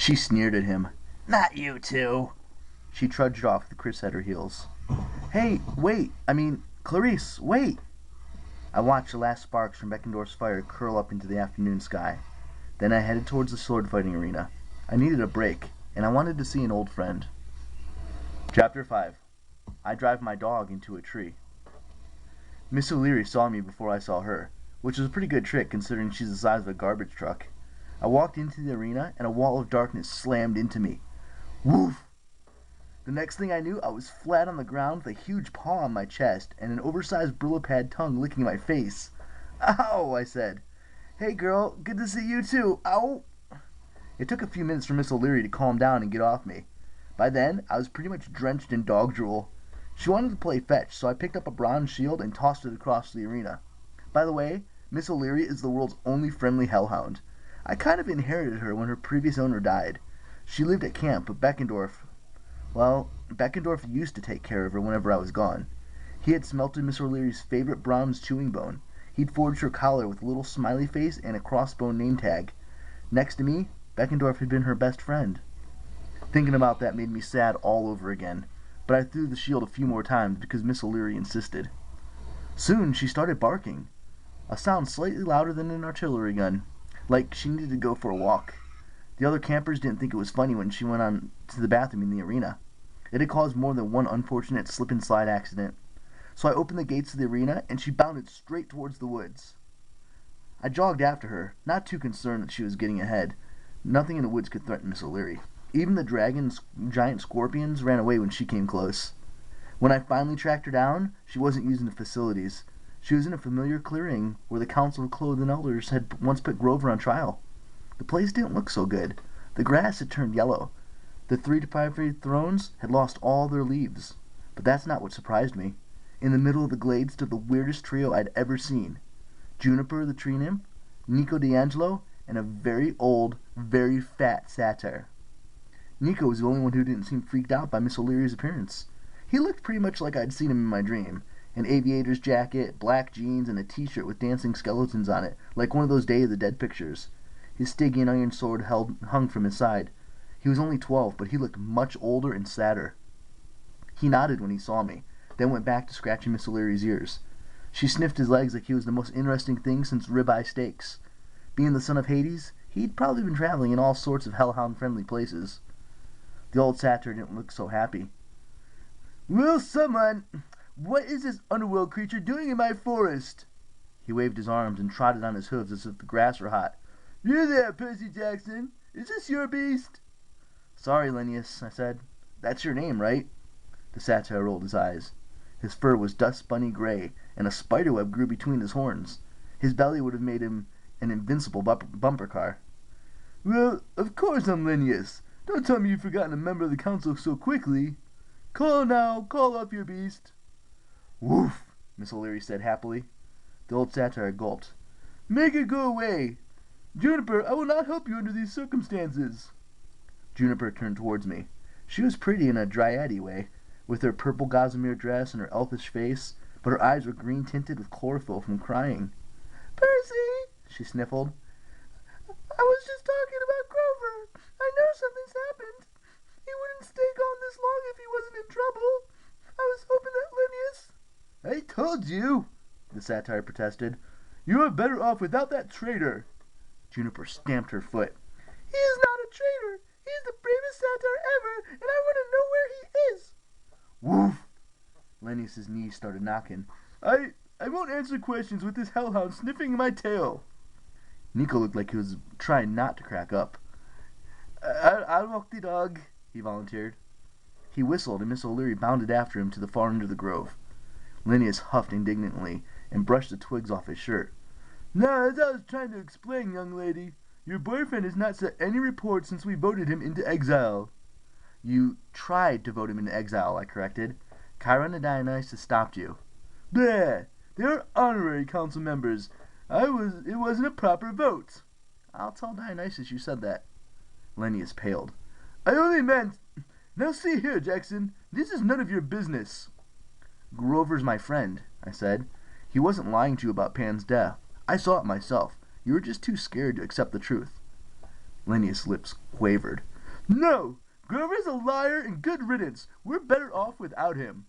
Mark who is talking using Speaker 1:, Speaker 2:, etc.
Speaker 1: She sneered at him. "Not you two." She trudged off with Chris at her heels. "Hey, wait! Clarice, wait!" I watched the last sparks from Beckendorf's fire curl up into the afternoon sky. Then I headed towards the sword fighting arena. I needed a break, and I wanted to see an old friend. Chapter 5. I drive my dog into a tree. Miss O'Leary saw me before I saw her, which was a pretty good trick considering she's the size of a garbage truck. I walked into the arena, and a wall of darkness slammed into me. Woof! The next thing I knew, I was flat on the ground with a huge paw on my chest and an oversized Brillo pad tongue licking my face. "Ow!" I said. "Hey girl, good to see you too. Ow!" It took a few minutes for Miss O'Leary to calm down and get off me. By then, I was pretty much drenched in dog drool. She wanted to play fetch, so I picked up a bronze shield and tossed it across the arena. By the way, Miss O'Leary is the world's only friendly hellhound. I kind of inherited her when her previous owner died. She lived at camp, but Beckendorf used to take care of her whenever I was gone. He had smelted Miss O'Leary's favorite bronze chewing bone. He'd forged her collar with a little smiley face and a crossbone name tag. Next to me, Beckendorf had been her best friend. Thinking about that made me sad all over again, but I threw the shield a few more times because Miss O'Leary insisted. Soon she started barking, a sound slightly louder than an artillery gun, like she needed to go for a walk. The other campers didn't think it was funny when she went on to the bathroom in the arena. It had caused more than one unfortunate slip-and-slide accident. So I opened the gates of the arena, and she bounded straight towards the woods. I jogged after her, not too concerned that she was getting ahead. Nothing in the woods could threaten Miss O'Leary. Even the giant scorpions ran away when she came close. When I finally tracked her down, she wasn't using the facilities. She was in a familiar clearing where the Council of Clothed Elders had once put Grover on trial. The place didn't look so good. The grass had turned yellow. The 3 to 5 feet thrones had lost all their leaves. But that's not what surprised me. In the middle of the glade stood the weirdest trio I'd ever seen. Juniper the tree nymph, Nico D'Angelo, and a very old, very fat satyr. Nico was the only one who didn't seem freaked out by Miss O'Leary's appearance. He looked pretty much like I'd seen him in my dream. An aviator's jacket, black jeans, and a t-shirt with dancing skeletons on it, like one of those Day of the Dead pictures. His Stygian iron sword hung from his side. He was only 12, but he looked much older and sadder. He nodded when he saw me, then went back to scratching Miss O'Leary's ears. She sniffed his legs like he was the most interesting thing since ribeye steaks. Being the son of Hades, he'd probably been traveling in all sorts of hellhound-friendly places. The old satyr didn't look so happy. "Will someone... What is this underworld creature doing in my forest?" He waved his arms and trotted on his hooves as if the grass were hot. "You there, Percy Jackson? Is this your beast?" "Sorry, Linnaeus," I said. "That's your name, right?" The satyr rolled his eyes. His fur was dust bunny gray, and a spiderweb grew between his horns. His belly would have made him an invincible bumper car. "Well, of course I'm Linnaeus. Don't tell me you've forgotten a member of the council so quickly. Call now, call up your beast." "Woof," Miss O'Leary said happily. The old satyr gulped. "Make it go away. Juniper, I will not help you under these circumstances." Juniper turned towards me. She was pretty in a dryady way, with her purple gossamer dress and her elfish face, but her eyes were green-tinted with chlorophyll from crying. "Percy," she sniffled. "I was just talking about Grover. I know something's happened. He wouldn't stay gone this long if he wasn't in trouble. I was hoping that Linnaeus—" "I told you," the satyr protested. "You are better off without that traitor." Juniper stamped her foot. "He is not a traitor. He is the bravest satyr ever, and I want to know where he is." "Woof!" Linnaeus's knees started knocking. I won't answer questions with this hellhound sniffing my tail." Nico looked like he was trying not to crack up. I'll walk the dog," he volunteered. He whistled, and Miss O'Leary bounded after him to the far end of the grove. Linnaeus huffed indignantly and brushed the twigs off his shirt. "Now, as I was trying to explain, young lady, your boyfriend has not sent any reports since we voted him into exile." "You tried to vote him into exile," I corrected. "Chiron and Dionysus stopped you." "Bleh! They are honorary council members. It wasn't a proper vote." "I'll tell Dionysus you said that." Linnaeus paled. "I only meant... Now see here, Jackson, this is none of your business." "Grover's my friend," I said. "He wasn't lying to you about Pan's death. I saw it myself. You were just too scared to accept the truth." Linnaeus' lips quavered. No! Grover's a liar and good riddance. We're better off without him.